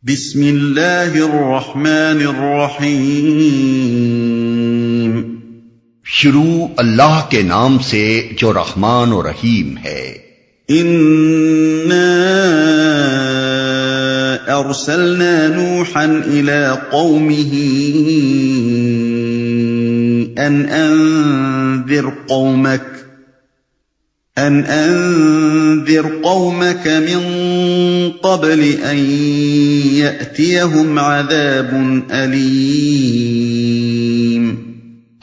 بسم اللہ الرحمن الرحیم۔ شروع اللہ کے نام سے جو رحمان و رحیم ہے۔ انا ارسلنا نوحا الى قومه ان انذر قومك من قبل ان يأتيهم عذاب أليم۔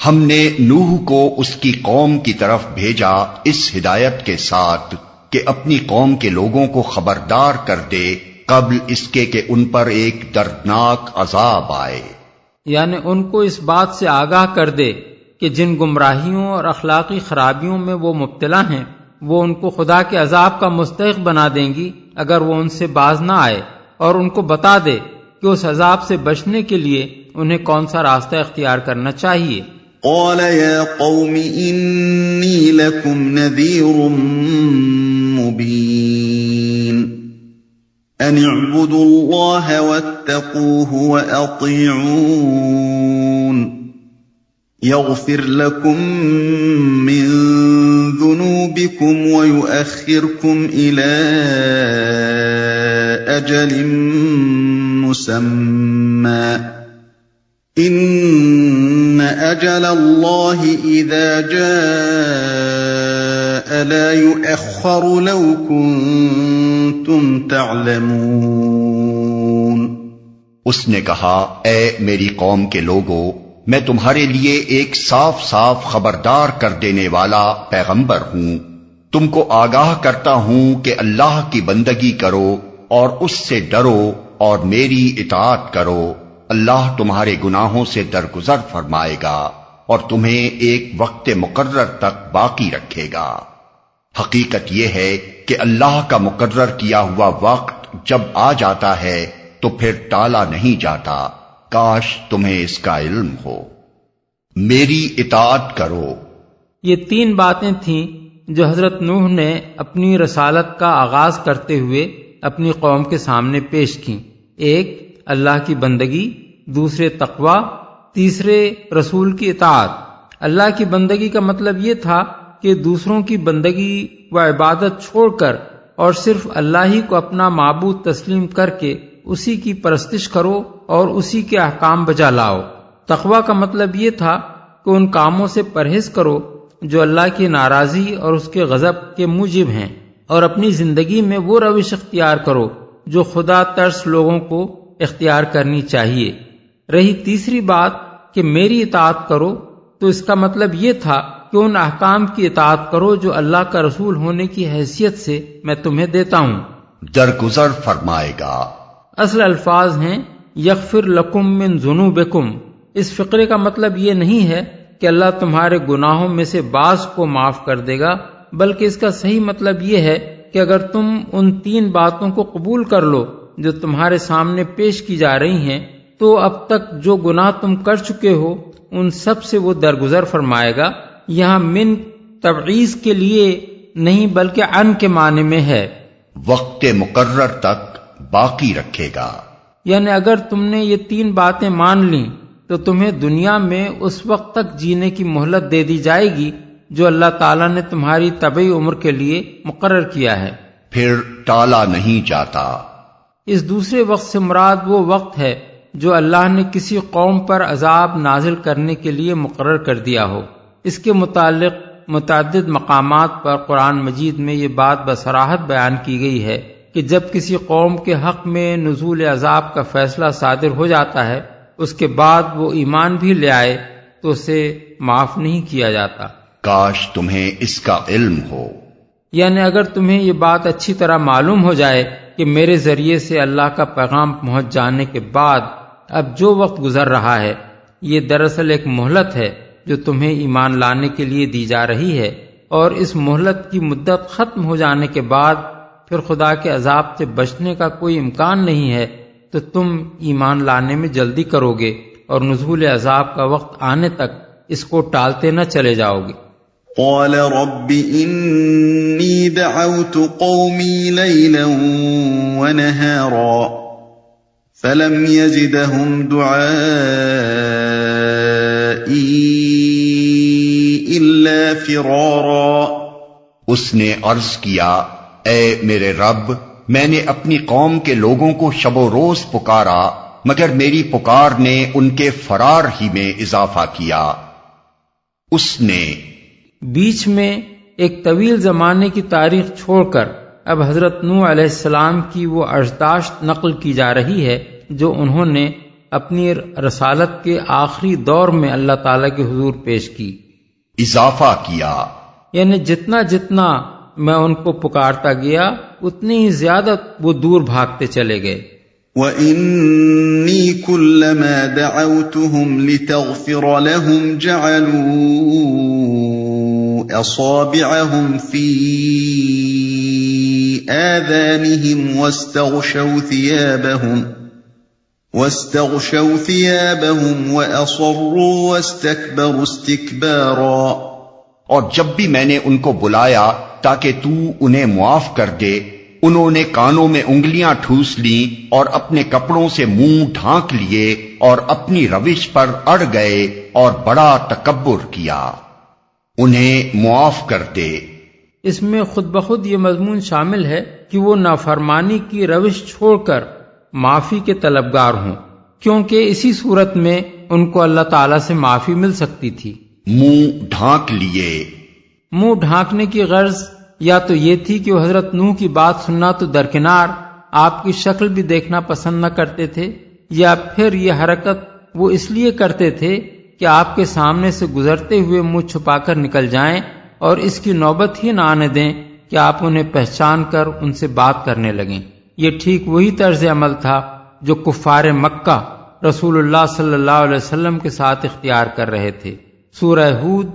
ہم نے نوح کو اس کی قوم کی طرف بھیجا اس ہدایت کے ساتھ کہ اپنی قوم کے لوگوں کو خبردار کر دے قبل اس کے کہ ان پر ایک دردناک عذاب آئے، یعنی ان کو اس بات سے آگاہ کر دے کہ جن گمراہیوں اور اخلاقی خرابیوں میں وہ مبتلا ہیں وہ ان کو خدا کے عذاب کا مستحق بنا دیں گی اگر وہ ان سے باز نہ آئے، اور ان کو بتا دے کہ اس عذاب سے بچنے کے لیے انہیں کون سا راستہ اختیار کرنا چاہیے۔ قال يا قوم إني لكم نذير مبين أن اعبدوا الله واتقوه وأطيعون يغفر لكم من ذنوبكم ويؤخركم إلى أجل مسمى إن أجل الله إذا جاء لا يؤخر لو كنتم تعلمون۔ اس نے کہا اے میری قوم کے لوگو، میں تمہارے لیے ایک صاف صاف خبردار کر دینے والا پیغمبر ہوں، تم کو آگاہ کرتا ہوں کہ اللہ کی بندگی کرو اور اس سے ڈرو اور میری اطاعت کرو، اللہ تمہارے گناہوں سے درگزر فرمائے گا اور تمہیں ایک وقت مقرر تک باقی رکھے گا۔ حقیقت یہ ہے کہ اللہ کا مقرر کیا ہوا وقت جب آ جاتا ہے تو پھر ٹالا نہیں جاتا، کاش تمہیں اس کا علم ہو۔ میری اطاعت کرو۔ یہ تین باتیں تھیں جو حضرت نوح نے اپنی رسالت کا آغاز کرتے ہوئے اپنی قوم کے سامنے پیش کیں۔ ایک، اللہ کی بندگی، دوسرے تقوی، تیسرے رسول کی اطاعت۔ اللہ کی بندگی کا مطلب یہ تھا کہ دوسروں کی بندگی و عبادت چھوڑ کر اور صرف اللہ ہی کو اپنا معبود تسلیم کر کے اسی کی پرستش کرو اور اسی کے احکام بجا لاؤ۔ تقوی کا مطلب یہ تھا کہ ان کاموں سے پرہیز کرو جو اللہ کی ناراضی اور اس کے غضب کے موجب ہیں، اور اپنی زندگی میں وہ روش اختیار کرو جو خدا ترس لوگوں کو اختیار کرنی چاہیے۔ رہی تیسری بات کہ میری اطاعت کرو، تو اس کا مطلب یہ تھا کہ ان احکام کی اطاعت کرو جو اللہ کا رسول ہونے کی حیثیت سے میں تمہیں دیتا ہوں۔ درگزر فرمائے گا۔ اصل الفاظ ہیں یغفر لکم من ذنوبکم۔ اس فقرے کا مطلب یہ نہیں ہے کہ اللہ تمہارے گناہوں میں سے بعض کو معاف کر دے گا، بلکہ اس کا صحیح مطلب یہ ہے کہ اگر تم ان تین باتوں کو قبول کر لو جو تمہارے سامنے پیش کی جا رہی ہیں تو اب تک جو گناہ تم کر چکے ہو ان سب سے وہ درگزر فرمائے گا۔ یہاں من تبعیض کے لیے نہیں بلکہ عن کے معنی میں ہے، وقت مقرر تک باقی رکھے گا۔ یعنی اگر تم نے یہ تین باتیں مان لیں تو تمہیں دنیا میں اس وقت تک جینے کی مہلت دے دی جائے گی جو اللہ تعالیٰ نے تمہاری طبعی عمر کے لیے مقرر کیا ہے، پھر ٹالا نہیں جاتا۔ اس دوسرے وقت سے مراد وہ وقت ہے جو اللہ نے کسی قوم پر عذاب نازل کرنے کے لیے مقرر کر دیا ہو۔ اس کے متعلق متعدد مقامات پر قرآن مجید میں یہ بات بصراحت بیان کی گئی ہے کہ جب کسی قوم کے حق میں نزول عذاب کا فیصلہ صادر ہو جاتا ہے، اس کے بعد وہ ایمان بھی لے آئے تو اسے معاف نہیں کیا جاتا۔ کاش تمہیں اس کا علم ہو۔ یعنی اگر تمہیں یہ بات اچھی طرح معلوم ہو جائے کہ میرے ذریعے سے اللہ کا پیغام پہنچ جانے کے بعد اب جو وقت گزر رہا ہے یہ دراصل ایک مہلت ہے جو تمہیں ایمان لانے کے لیے دی جا رہی ہے، اور اس مہلت کی مدت ختم ہو جانے کے بعد پھر خدا کے عذاب سے بچنے کا کوئی امکان نہیں ہے، تو تم ایمان لانے میں جلدی کرو گے اور نزول عذاب کا وقت آنے تک اس کو ٹالتے نہ چلے جاؤ گے۔ قال رب إني دعوت قومي ليلا ونهارا فلم يزدهم دعائي إلا فرارا. اس نے عرض کیا، اے میرے رب، میں نے اپنی قوم کے لوگوں کو شب و روز پکارا مگر میری پکار نے ان کے فرار ہی میں اضافہ کیا. اس نے بیچ میں ایک طویل زمانے کی تاریخ چھوڑ کر اب حضرت نوح علیہ السلام کی وہ ارشداشت نقل کی جا رہی ہے جو انہوں نے اپنی رسالت کے آخری دور میں اللہ تعالیٰ کے حضور پیش کی. اضافہ کیا یعنی جتنا جتنا میں ان کو پکارتا گیا اتنی ہی زیادہ وہ دور بھاگتے چلے گئے. وَإِنِّي كُلَّمَا دَعَوْتُهُمْ لِتَغْفِرَ لَهُمْ جَعَلُوا أَصَابِعَهُمْ فِي آذَانِهِمْ وَاسْتَغْشَوْا ثِيَابَهُمْ وَأَصَرُّوا وَاسْتَكْبَرُوا اسْتِكْبَارًا. اور جب بھی میں نے ان کو بلایا تاکہ تو انہیں معاف کر دے، انہوں نے کانوں میں انگلیاں ٹھوس لیں اور اپنے کپڑوں سے منہ ڈھانک لیے اور اپنی روش پر اڑ گئے اور بڑا تکبر کیا. انہیں معاف کر دے. اس میں خود بخود یہ مضمون شامل ہے کہ وہ نافرمانی کی روش چھوڑ کر معافی کے طلبگار ہوں، کیونکہ اسی صورت میں ان کو اللہ تعالیٰ سے معافی مل سکتی تھی. منہ ڈھانک لیے. منہ ڈھانکنے کی غرض یا تو یہ تھی کہ وہ حضرت نوح کی بات سننا تو درکنار آپ کی شکل بھی دیکھنا پسند نہ کرتے تھے، یا پھر یہ حرکت وہ اس لیے کرتے تھے کہ آپ کے سامنے سے گزرتے ہوئے منہ چھپا کر نکل جائیں اور اس کی نوبت ہی نہ آنے دیں کہ آپ انہیں پہچان کر ان سے بات کرنے لگیں. یہ ٹھیک وہی طرز عمل تھا جو کفار مکہ رسول اللہ صلی اللہ علیہ وسلم کے ساتھ اختیار کر رہے تھے. سورہ ہود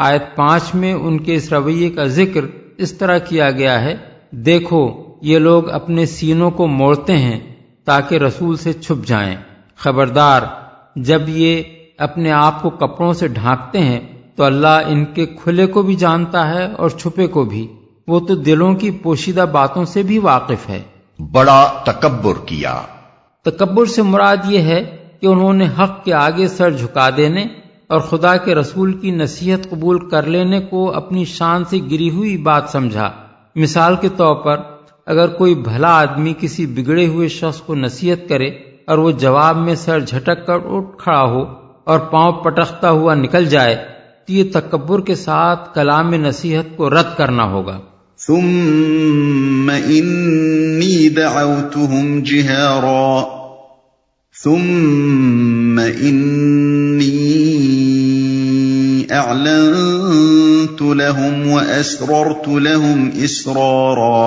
آیت 5 میں ان کے اس رویے کا ذکر اس طرح کیا گیا ہے، دیکھو یہ لوگ اپنے سینوں کو موڑتے ہیں تاکہ رسول سے چھپ جائیں، خبردار جب یہ اپنے آپ کو کپڑوں سے ڈھانکتے ہیں تو اللہ ان کے کھلے کو بھی جانتا ہے اور چھپے کو بھی، وہ تو دلوں کی پوشیدہ باتوں سے بھی واقف ہے. بڑا تکبر کیا. تکبر سے مراد یہ ہے کہ انہوں نے حق کے آگے سر جھکا دینے اور خدا کے رسول کی نصیحت قبول کر لینے کو اپنی شان سے گری ہوئی بات سمجھا. مثال کے طور پر اگر کوئی بھلا آدمی کسی بگڑے ہوئے شخص کو نصیحت کرے اور وہ جواب میں سر جھٹک کر اٹھ کھڑا ہو اور پاؤں پٹکتا ہوا نکل جائے تو یہ تکبر کے ساتھ کلام نصیحت کو رد کرنا ہوگا. ثم إني دعوتهم جهارا ثم إني أعلنت لهم وأسررت لهم إسرارا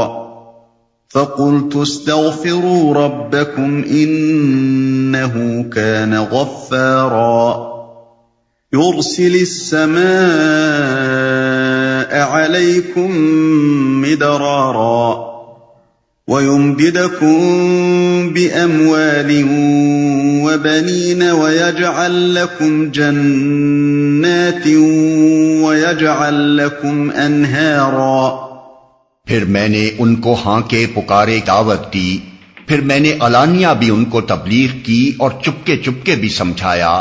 فقلت استغفروا ربكم إنه كان غفارا يرسل السماء عليكم مدرارا ويمددكم بأموال وبنين ويجعل لكم جنات ويجعل لكم أنهارا. پھر میں نے ان کو ہانکے پکارے دعوت دی، پھر میں نے علانیہ بھی ان کو تبلیغ کی اور چپکے چپکے بھی سمجھایا.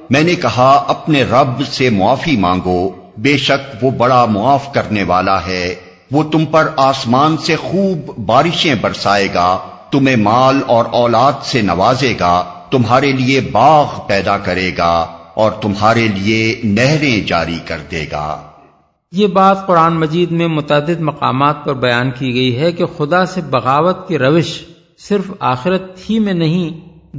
میں نے کہا اپنے رب سے معافی مانگو، بے شک وہ بڑا معاف کرنے والا ہے، وہ تم پر آسمان سے خوب بارشیں برسائے گا، تمہیں مال اور اولاد سے نوازے گا، تمہارے لیے باغ پیدا کرے گا اور تمہارے لیے نہریں جاری کر دے گا. یہ بات قرآن مجید میں متعدد مقامات پر بیان کی گئی ہے کہ خدا سے بغاوت کی روش صرف آخرت ہی میں نہیں،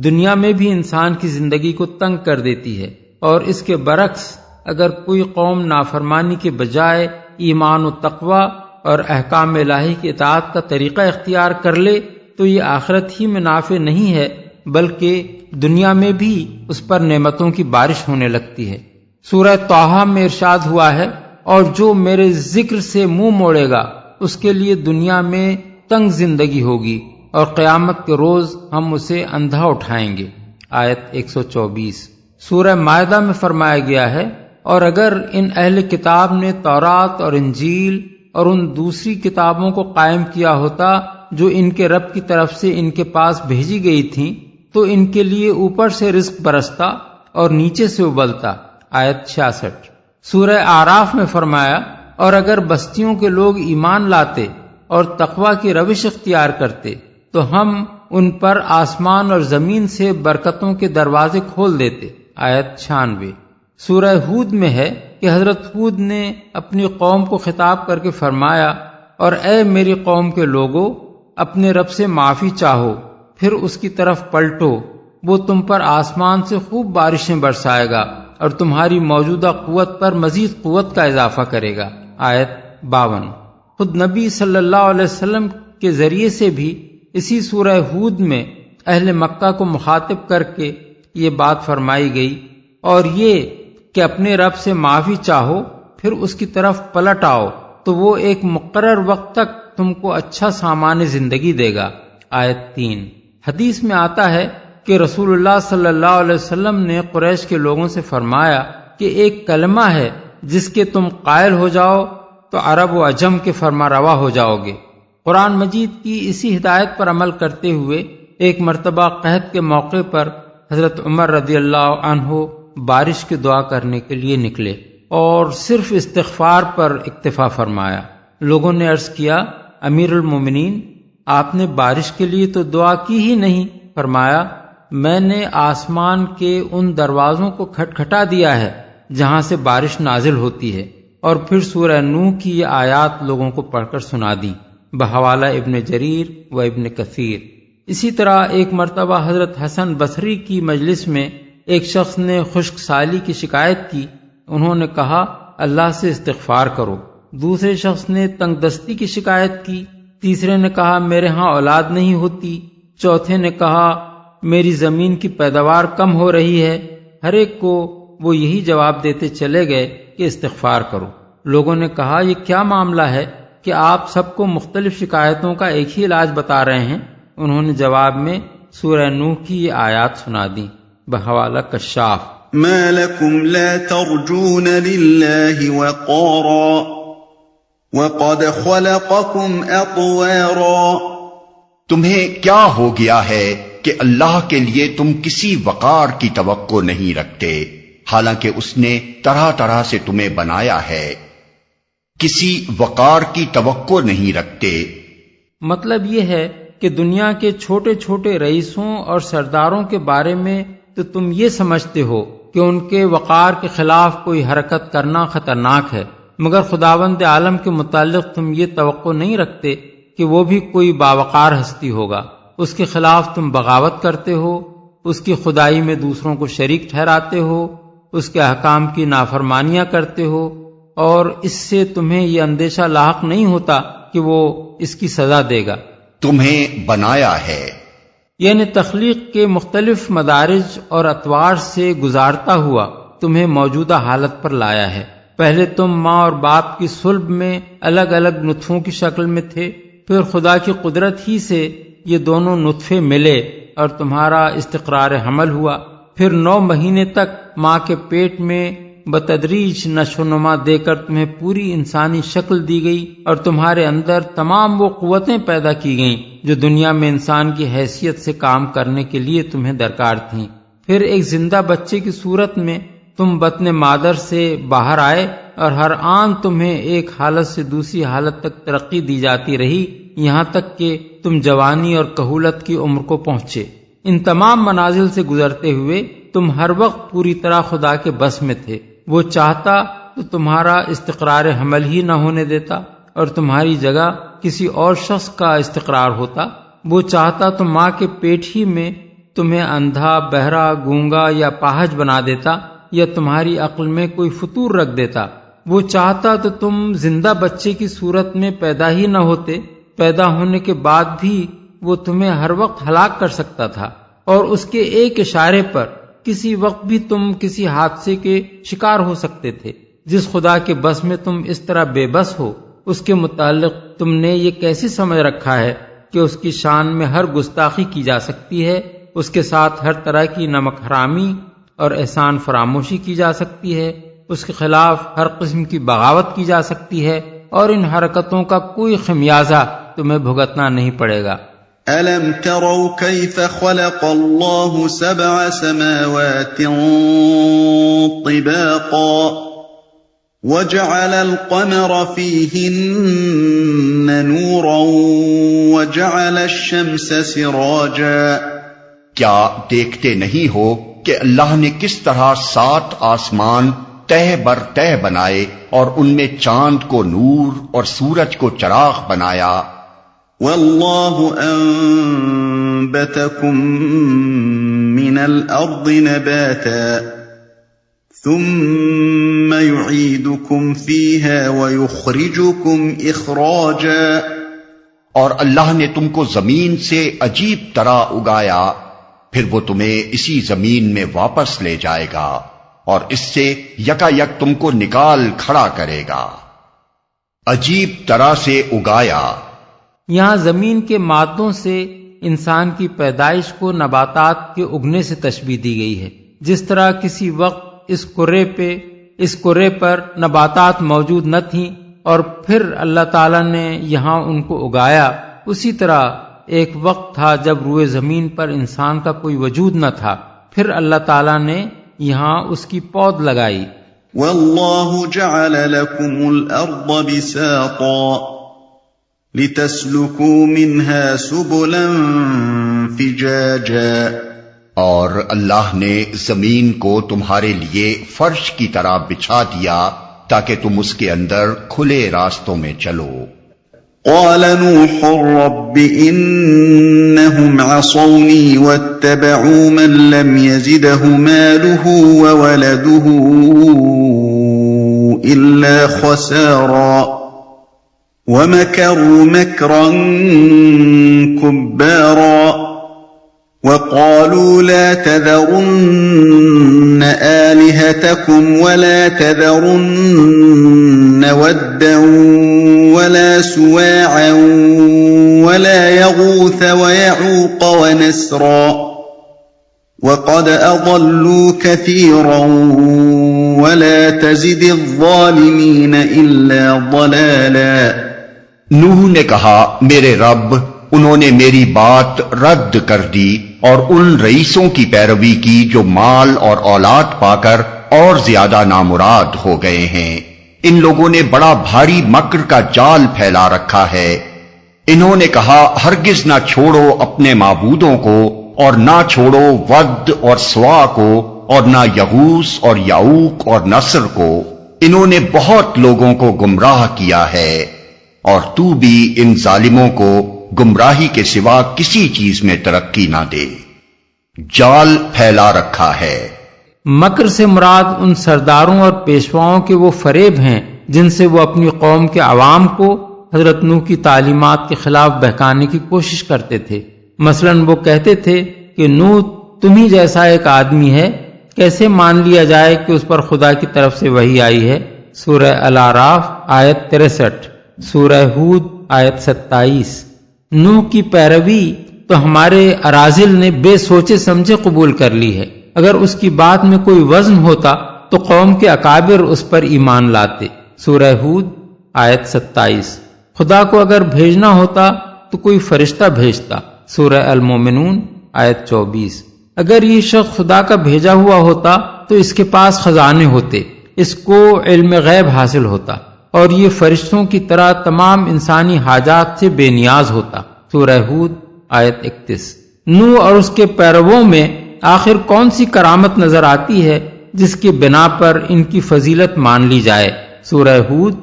دنیا میں بھی انسان کی زندگی کو تنگ کر دیتی ہے، اور اس کے برعکس اگر کوئی قوم نافرمانی کے بجائے ایمان و تقوی اور احکام الہی کی اطاعت کا طریقہ اختیار کر لے تو یہ آخرت ہی میں نافع نہیں ہے بلکہ دنیا میں بھی اس پر نعمتوں کی بارش ہونے لگتی ہے. سورہ طٰہٰ میں ارشاد ہوا ہے، اور جو میرے ذکر سے منہ موڑے گا اس کے لیے دنیا میں تنگ زندگی ہوگی اور قیامت کے روز ہم اسے اندھا اٹھائیں گے. آیت 124. سورہ مائدہ میں فرمایا گیا ہے، اور اگر ان اہل کتاب نے تورات اور انجیل اور ان دوسری کتابوں کو قائم کیا ہوتا جو ان کے رب کی طرف سے ان کے پاس بھیجی گئی تھیں تو ان کے لیے اوپر سے رزق برستا اور نیچے سے ابلتا۔ آیت 66۔ سورہ اعراف میں فرمایا، اور اگر بستیوں کے لوگ ایمان لاتے اور تقوی کی روش اختیار کرتے تو ہم ان پر آسمان اور زمین سے برکتوں کے دروازے کھول دیتے۔ آیت 96۔ سورہ ہود میں ہے کہ حضرت ہود نے اپنی قوم کو خطاب کر کے فرمایا، اور اے میری قوم کے لوگو، اپنے رب سے معافی چاہو، پھر اس کی طرف پلٹو، وہ تم پر آسمان سے خوب بارشیں برسائے گا اور تمہاری موجودہ قوت پر مزید قوت کا اضافہ کرے گا۔ آیت 52۔ خود نبی صلی اللہ علیہ وسلم کے ذریعے سے بھی اسی سورہ ہود میں اہل مکہ کو مخاطب کر کے یہ بات فرمائی گئی، اور یہ کہ اپنے رب سے معافی چاہو پھر اس کی طرف پلٹ آؤ تو وہ ایک مقرر وقت تک تم کو اچھا سامان زندگی دے گا۔ آیت 3۔ حدیث میں آتا ہے کہ رسول اللہ صلی اللہ علیہ وسلم نے قریش کے لوگوں سے فرمایا کہ ایک کلمہ ہے جس کے تم قائل ہو جاؤ تو عرب و عجم کے فرما روا ہو جاؤ گے۔ قرآن مجید کی اسی ہدایت پر عمل کرتے ہوئے ایک مرتبہ قحط کے موقع پر حضرت عمر رضی اللہ عنہ بارش کی دعا کرنے کے لیے نکلے اور صرف استغفار پر اکتفا فرمایا۔ لوگوں نے عرض کیا، امیر المومنین، آپ نے بارش کے لیے تو دعا کی ہی نہیں۔ فرمایا، میں نے آسمان کے ان دروازوں کو کھٹکھٹا دیا ہے جہاں سے بارش نازل ہوتی ہے، اور پھر سورہ نوح کی یہ آیات لوگوں کو پڑھ کر سنا دی، بحوالہ ابن جریر و ابن کثیر۔ اسی طرح ایک مرتبہ حضرت حسن بصری کی مجلس میں ایک شخص نے خشک سالی کی شکایت کی۔ انہوں نے کہا، اللہ سے استغفار کرو۔ دوسرے شخص نے تنگ دستی کی شکایت کی۔ تیسرے نے کہا، میرے ہاں اولاد نہیں ہوتی۔ چوتھے نے کہا، میری زمین کی پیداوار کم ہو رہی ہے۔ ہر ایک کو وہ یہی جواب دیتے چلے گئے کہ استغفار کرو۔ لوگوں نے کہا، یہ کیا معاملہ ہے کہ آپ سب کو مختلف شکایتوں کا ایک ہی علاج بتا رہے ہیں؟ انہوں نے جواب میں سورہ نوح کی یہ آیات سنا دی، بحوالہ کشاف۔ ما لكم لا ترجون لله وقارا وقد خلقكم اطوارا۔ تمہیں کیا ہو گیا ہے کہ اللہ کے لیے تم کسی وقار کی توقع نہیں رکھتے، حالانکہ اس نے طرح طرح سے تمہیں بنایا ہے، کسی وقار کی توقع نہیں رکھتے۔ مطلب یہ ہے کہ دنیا کے چھوٹے چھوٹے رئیسوں اور سرداروں کے بارے میں تو تم یہ سمجھتے ہو کہ ان کے وقار کے خلاف کوئی حرکت کرنا خطرناک ہے، مگر خداوند عالم کے متعلق تم یہ توقع نہیں رکھتے کہ وہ بھی کوئی باوقار ہستی ہوگا۔ اس کے خلاف تم بغاوت کرتے ہو، اس کی خدائی میں دوسروں کو شریک ٹھہراتے ہو، اس کے احکام کی نافرمانیاں کرتے ہو، اور اس سے تمہیں یہ اندیشہ لاحق نہیں ہوتا کہ وہ اس کی سزا دے گا۔ تمہیں بنایا ہے، یعنی تخلیق کے مختلف مدارج اور اطوار سے گزارتا ہوا تمہیں موجودہ حالت پر لایا ہے۔ پہلے تم ماں اور باپ کی صلب میں الگ الگ نطفوں کی شکل میں تھے، پھر خدا کی قدرت ہی سے یہ دونوں نطفے ملے اور تمہارا استقرار حمل ہوا، پھر 9 مہینے تک ماں کے پیٹ میں بتدریج نشو و نما دے کر تمہیں پوری انسانی شکل دی گئی، اور تمہارے اندر تمام وہ قوتیں پیدا کی گئیں جو دنیا میں انسان کی حیثیت سے کام کرنے کے لیے تمہیں درکار تھیں۔ پھر ایک زندہ بچے کی صورت میں تم بطن مادر سے باہر آئے، اور ہر آن تمہیں ایک حالت سے دوسری حالت تک ترقی دی جاتی رہی، یہاں تک کہ تم جوانی اور کہولت کی عمر کو پہنچے۔ ان تمام منازل سے گزرتے ہوئے تم ہر وقت پوری طرح خدا کے بس میں تھے۔ وہ چاہتا تو تمہارا استقرار حمل ہی نہ ہونے دیتا اور تمہاری جگہ کسی اور شخص کا استقرار ہوتا۔ وہ چاہتا تو ماں کے پیٹ ہی میں تمہیں اندھا، بہرا، گونگا یا پاہج بنا دیتا، یا تمہاری عقل میں کوئی فطور رکھ دیتا۔ وہ چاہتا تو تم زندہ بچے کی صورت میں پیدا ہی نہ ہوتے، پیدا ہونے کے بعد بھی وہ تمہیں ہر وقت ہلاک کر سکتا تھا، اور اس کے ایک اشارے پر کسی وقت بھی تم کسی حادثے کے شکار ہو سکتے تھے۔ جس خدا کے بس میں تم اس طرح بے بس ہو، اس کے متعلق تم نے یہ کیسے سمجھ رکھا ہے کہ اس کی شان میں ہر گستاخی کی جا سکتی ہے، اس کے ساتھ ہر طرح کی نمک حرامی اور احسان فراموشی کی جا سکتی ہے، اس کے خلاف ہر قسم کی بغاوت کی جا سکتی ہے، اور ان حرکتوں کا کوئی خمیازہ تمہیں بھگتنا نہیں پڑے گا۔ أَلَمْ تَرَوْا كَيْفَ خَلَقَ اللَّهُ 7 سَمَاوَاتٍ طِبَاقًا وَجَعَلَ الْقَمَرَ فِيهِنَّ نُورًا وَجَعَلَ الشَّمْسَ سِرَاجًا کیا دیکھتے نہیں ہو کہ اللہ نے کس طرح 7 آسمان تہ بر تہ بنائے اور ان میں چاند کو نور اور سورج کو چراغ بنایا. وَاللَّهُ أَنبَتَكُم مِّنَ الْأَرْضِ نَبَاتًا ثُمَّ يُعِيدُكُمْ فِيهَا وَيُخْرِجُكُمْ إِخْرَاجًا اور اللہ نے تم کو زمین سے عجیب طرح اگایا، پھر وہ تمہیں اسی زمین میں واپس لے جائے گا اور اس سے یکا یک تم کو نکال کھڑا کرے گا. عجیب طرح سے اگایا. یہاں زمین کے مادوں سے انسان کی پیدائش کو نباتات کے اگنے سے تشبیہ دی گئی ہے. جس طرح کسی وقت اس کرے پر نباتات موجود نہ تھیں اور پھر اللہ تعالیٰ نے یہاں ان کو اگایا، اسی طرح ایک وقت تھا جب روئے زمین پر انسان کا کوئی وجود نہ تھا، پھر اللہ تعالیٰ نے یہاں اس کی پود لگائی. وَاللَّهُ جَعَلَ لَكُمُ الْأَرْضَ بِسَاطًا لِتَسْلُكُوا مِنْهَا سُبُلًا فِجَاجًا اور اللہ نے زمین کو تمہارے لیے فرش کی طرح بچھا دیا تاکہ تم اس کے اندر کھلے راستوں میں چلو. قال نوح رب إنهم عصوني واتبعوا من لم يزده ماله وولده إلا خسارا ومكروا مكرا كبارا وقالوا لا تذرن آلهتكم ولا تذرن ودا ولا سواعا ولا يغوث ويعوق ونسرا وقد أضلوا كثيرا ولا تزد الظالمين إلا ضلالا. نوح نے کہا میرے رب، انہوں نے میری بات رد کر دی اور ان رئیسوں کی پیروی کی جو مال اور اولاد پا کر اور زیادہ نامراد ہو گئے ہیں. ان لوگوں نے بڑا بھاری مکر کا جال پھیلا رکھا ہے. انہوں نے کہا ہرگز نہ چھوڑو اپنے معبودوں کو اور نہ چھوڑو ود اور سوا کو اور نہ یغوث اور یعوق اور نصر کو. انہوں نے بہت لوگوں کو گمراہ کیا ہے اور تو بھی ان ظالموں کو گمراہی کے سوا کسی چیز میں ترقی نہ دے. جال پھیلا رکھا ہے. مکر سے مراد ان سرداروں اور پیشواؤں کے وہ فریب ہیں جن سے وہ اپنی قوم کے عوام کو حضرت نوح کی تعلیمات کے خلاف بہکانے کی کوشش کرتے تھے. مثلا وہ کہتے تھے کہ نوح تم ہی جیسا ایک آدمی ہے، کیسے مان لیا جائے کہ اس پر خدا کی طرف سے وحی آئی ہے. سورہ الاعراف آیت 63، سورہ ہود آیت 27. نوح کی پیروی تو ہمارے اراذل نے بے سوچے سمجھے قبول کر لی ہے. اگر اس کی بات میں کوئی وزن ہوتا تو قوم کے اکابر اس پر ایمان لاتے. سورہ ہود آیت 27. خدا کو اگر بھیجنا ہوتا تو کوئی فرشتہ بھیجتا. سورہ المومنون آیت 24. اگر یہ شخص خدا کا بھیجا ہوا ہوتا تو اس کے پاس خزانے ہوتے، اس کو علم غیب حاصل ہوتا اور یہ فرشتوں کی طرح تمام انسانی حاجات سے بے نیاز ہوتا. سورہ ہود آیت 31. نوح اور اس کے پیرووں میں آخر کون سی کرامت نظر آتی ہے جس کی بنا پر ان کی فضیلت مان لی جائے. سورہ ہود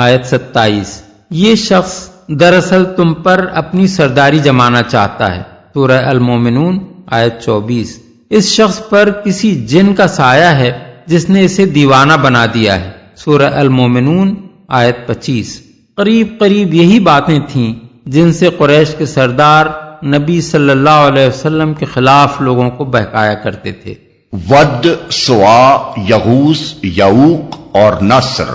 آیت 27. یہ شخص دراصل تم پر اپنی سرداری جمانا چاہتا ہے. سورہ المومنون آیت 24. اس شخص پر کسی جن کا سایہ ہے جس نے اسے دیوانہ بنا دیا ہے. سورہ المومنون آیت 25. قریب یہی باتیں تھیں جن سے قریش کے سردار نبی صلی اللہ علیہ وسلم کے خلاف لوگوں کو بہکایا کرتے تھے. ود، سوا، یغوث، یعوق اور نصر.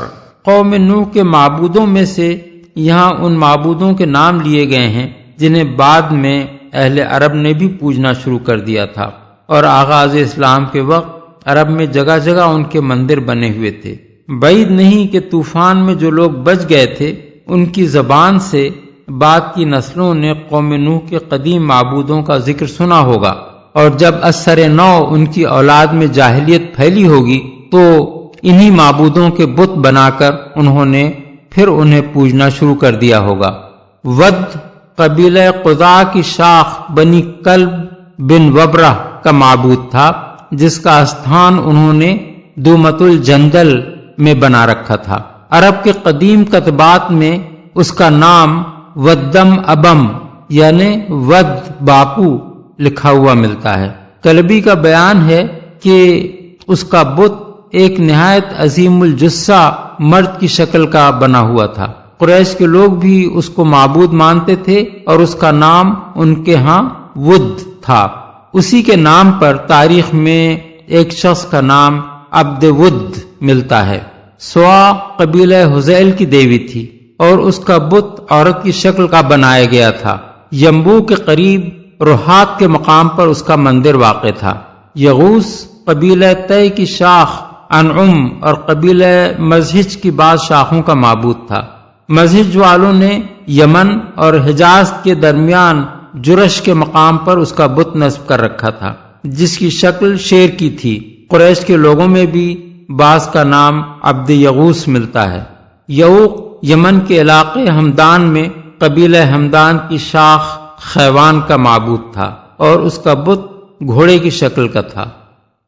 قوم نوح کے معبودوں میں سے یہاں ان معبودوں کے نام لیے گئے ہیں جنہیں بعد میں اہل عرب نے بھی پوجنا شروع کر دیا تھا، اور آغاز اسلام کے وقت عرب میں جگہ جگہ ان کے مندر بنے ہوئے تھے. بعید نہیں کہ طوفان میں جو لوگ بچ گئے تھے ان کی زبان سے بعد کی نسلوں نے قوم نوح کے قدیم معبودوں کا ذکر سنا ہوگا، اور جب اثر نو ان کی اولاد میں جاہلیت پھیلی ہوگی تو انہی معبودوں کے بت بنا کر انہوں نے پھر انہیں پوجنا شروع کر دیا ہوگا۔ ود قبیلہ قضاء کی شاخ بنی کلب بن وبرہ کا معبود تھا، جس کا استھان انہوں نے دومت الجندل میں بنا رکھا تھا۔ عرب کے قدیم کتبات میں اس کا نام ودم ابم یعنی ود باپو لکھا ہوا ملتا ہے۔ کلبی کا بیان ہے کہ اس کا بت ایک نہایت عظیم الجثہ مرد کی شکل کا بنا ہوا تھا۔ قریش کے لوگ بھی اس کو معبود مانتے تھے اور اس کا نام ان کے ہاں ود تھا۔ اسی کے نام پر تاریخ میں ایک شخص کا نام عبد ود ملتا ہے۔ سوا قبیلہ حذیل کی دیوی تھی اور اس کا بت عورت کی شکل کا بنایا گیا تھا۔ ینبوع کے قریب روحات کے مقام پر اس کا مندر واقع تھا۔ یغوث قبیلہ طے کی شاخ انعم اور قبیلہ مزہج کی بعض شاخوں کا معبود تھا۔ مزہج والوں نے یمن اور حجاز کے درمیان جرش کے مقام پر اس کا بت نصب کر رکھا تھا، جس کی شکل شیر کی تھی۔ قریش کے لوگوں میں بھی بعض کا نام عبد یغوث ملتا ہے۔ یعوق یمن کے علاقے ہمدان میں قبیلہ ہمدان کی شاخ خیوان کا معبود تھا اور اس کا بت گھوڑے کی شکل کا تھا۔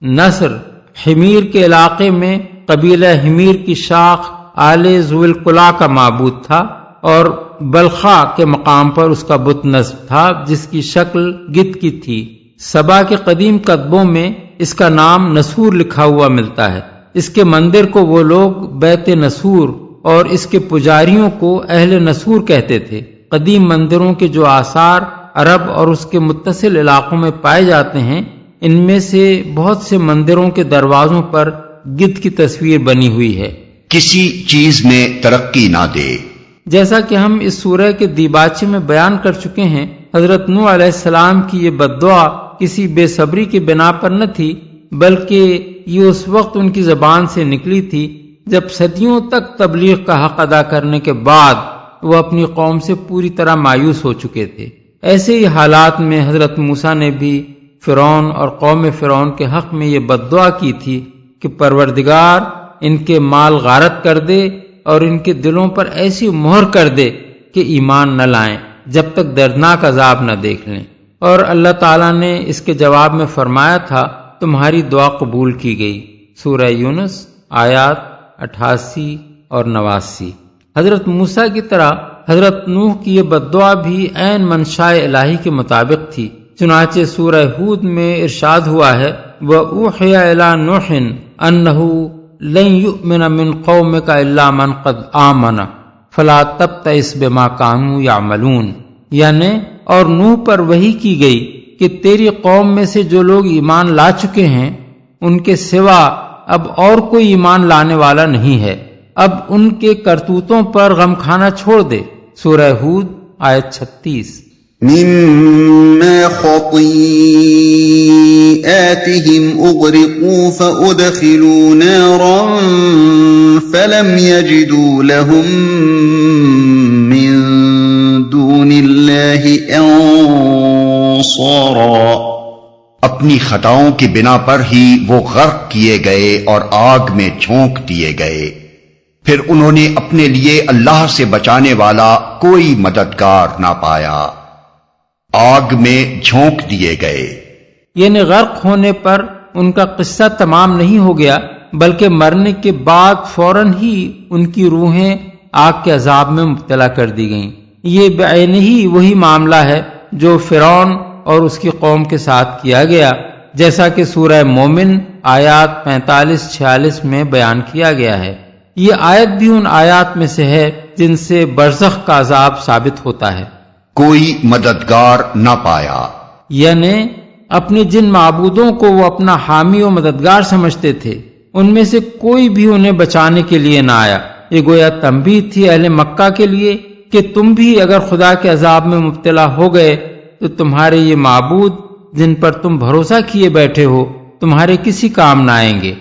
نصر حمیر کے علاقے میں قبیلہ حمیر کی شاخ آل ذوالقلا کا معبود تھا اور بلخا کے مقام پر اس کا بت نصب تھا، جس کی شکل گدھ کی تھی۔ سبا کے قدیم کتبوں میں اس کا نام نسور لکھا ہوا ملتا ہے۔ اس کے مندر کو وہ لوگ بیت نسور اور اس کے پجاریوں کو اہل نسور کہتے تھے۔ قدیم مندروں کے جو آثار عرب اور اس کے متصل علاقوں میں پائے جاتے ہیں، ان میں سے بہت سے مندروں کے دروازوں پر گدھ کی تصویر بنی ہوئی ہے۔ کسی چیز میں ترقی نہ دے۔ جیسا کہ ہم اس سورہ کے دیباچے میں بیان کر چکے ہیں، حضرت نوح علیہ السلام کی یہ بددعا کسی بے صبری کی بنا پر نہ تھی، بلکہ یہ اس وقت ان کی زبان سے نکلی تھی جب صدیوں تک تبلیغ کا حق ادا کرنے کے بعد وہ اپنی قوم سے پوری طرح مایوس ہو چکے تھے۔ ایسے ہی حالات میں حضرت موسیٰ نے بھی فرعون اور قوم فرعون کے حق میں یہ بددعا کی تھی کہ پروردگار ان کے مال غارت کر دے اور ان کے دلوں پر ایسی مہر کر دے کہ ایمان نہ لائیں جب تک دردناک عذاب نہ دیکھ لیں۔ اور اللہ تعالیٰ نے اس کے جواب میں فرمایا تھا، تمہاری دعا قبول کی گئی۔ سورہ یونس آیات 88 اور 89۔ حضرت موسیٰ کی طرح حضرت نوح کی یہ بددعا بھی عین منشاء الہی کے مطابق تھی۔ چنانچہ سورہ ہود میں ارشاد ہوا ہے، وَأُوحِيَ إِلَى نُوحٍ أَنَّهُ لَن يُؤْمِنَ مِن قَوْمِكَ إِلَّا مَن قَدْ آمَنَ فَلَا تَبْتَئِسْ بِمَا كَانُوا يَعْمَلُونَ، یعنی اور نوح پر وحی کی گئی کہ تیری قوم میں سے جو لوگ ایمان لا چکے ہیں ان کے سوا اب اور کوئی ایمان لانے والا نہیں ہے، اب ان کے کرتوتوں پر غم کھانا چھوڑ دے۔ سورہ ہود آیت 36۔ مما خطيئاتهم أغرقوا فأدخلوا نارا فلم يجدوا لهم من دون الله أنصارا۔ اپنی خطاؤں کی بنا پر ہی وہ غرق کیے گئے اور آگ میں جھونک دیے گئے، پھر انہوں نے اپنے لیے اللہ سے بچانے والا کوئی مددگار نہ پایا، آگ میں جھونک دیے گئے۔ یعنی غرق ہونے پر ان کا قصہ تمام نہیں ہو گیا، بلکہ مرنے کے بعد فوراً ہی ان کی روحیں آگ کے عذاب میں مبتلا کر دی گئیں۔ یہ بعین ہی وہی معاملہ ہے جو فرعون اور اس کی قوم کے ساتھ کیا گیا، جیسا کہ سورہ مومن آیات 45-46 میں بیان کیا گیا ہے۔ یہ آیت بھی ان آیات میں سے ہے جن سے برزخ کا عذاب ثابت ہوتا ہے۔ کوئی مددگار نہ پایا، یعنی اپنے جن معبودوں کو وہ اپنا حامی و مددگار سمجھتے تھے ان میں سے کوئی بھی انہیں بچانے کے لیے نہ آیا۔ یہ گویا تنبیہ تھی اہل مکہ کے لیے کہ تم بھی اگر خدا کے عذاب میں مبتلا ہو گئے تو تمہارے یہ معبود جن پر تم بھروسہ کیے بیٹھے ہو تمہارے کسی کام نہ آئیں گے۔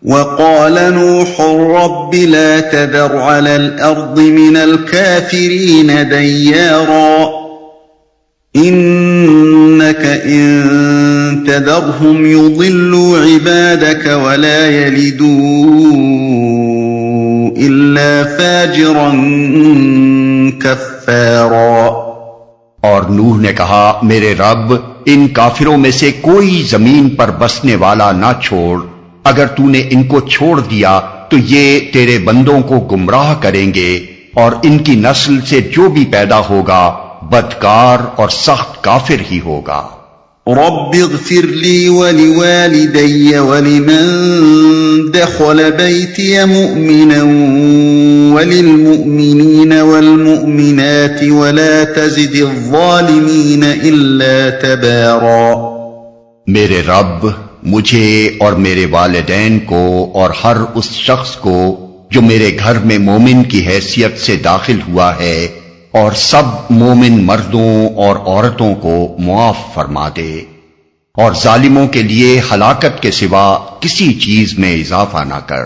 وقال نوح رب لا تذر على الأرض من الكافرين ديارا إنك إن تذرهم يضلوا عبادك ولا يلدوا إلا فاجرا كفارا۔ اور نوح نے کہا میرے رب ان کافروں میں سے کوئی زمین پر بسنے والا نہ چھوڑ، اگر تو نے ان کو چھوڑ دیا تو یہ تیرے بندوں کو گمراہ کریں گے، اور ان کی نسل سے جو بھی پیدا ہوگا بدکار اور سخت کافر ہی ہوگا۔ رب اغفر لي ولوالدي ولمن دخل بيتي مؤمنا وللمؤمنين والمؤمنات ولا تزد الظالمين إلا تبارا۔ میرے رب مجھے اور میرے والدین کو اور ہر اس شخص کو جو میرے گھر میں مومن کی حیثیت سے داخل ہوا ہے، اور سب مومن مردوں اور عورتوں کو معاف فرما دے، اور ظالموں کے لیے ہلاکت کے سوا کسی چیز میں اضافہ نہ کر۔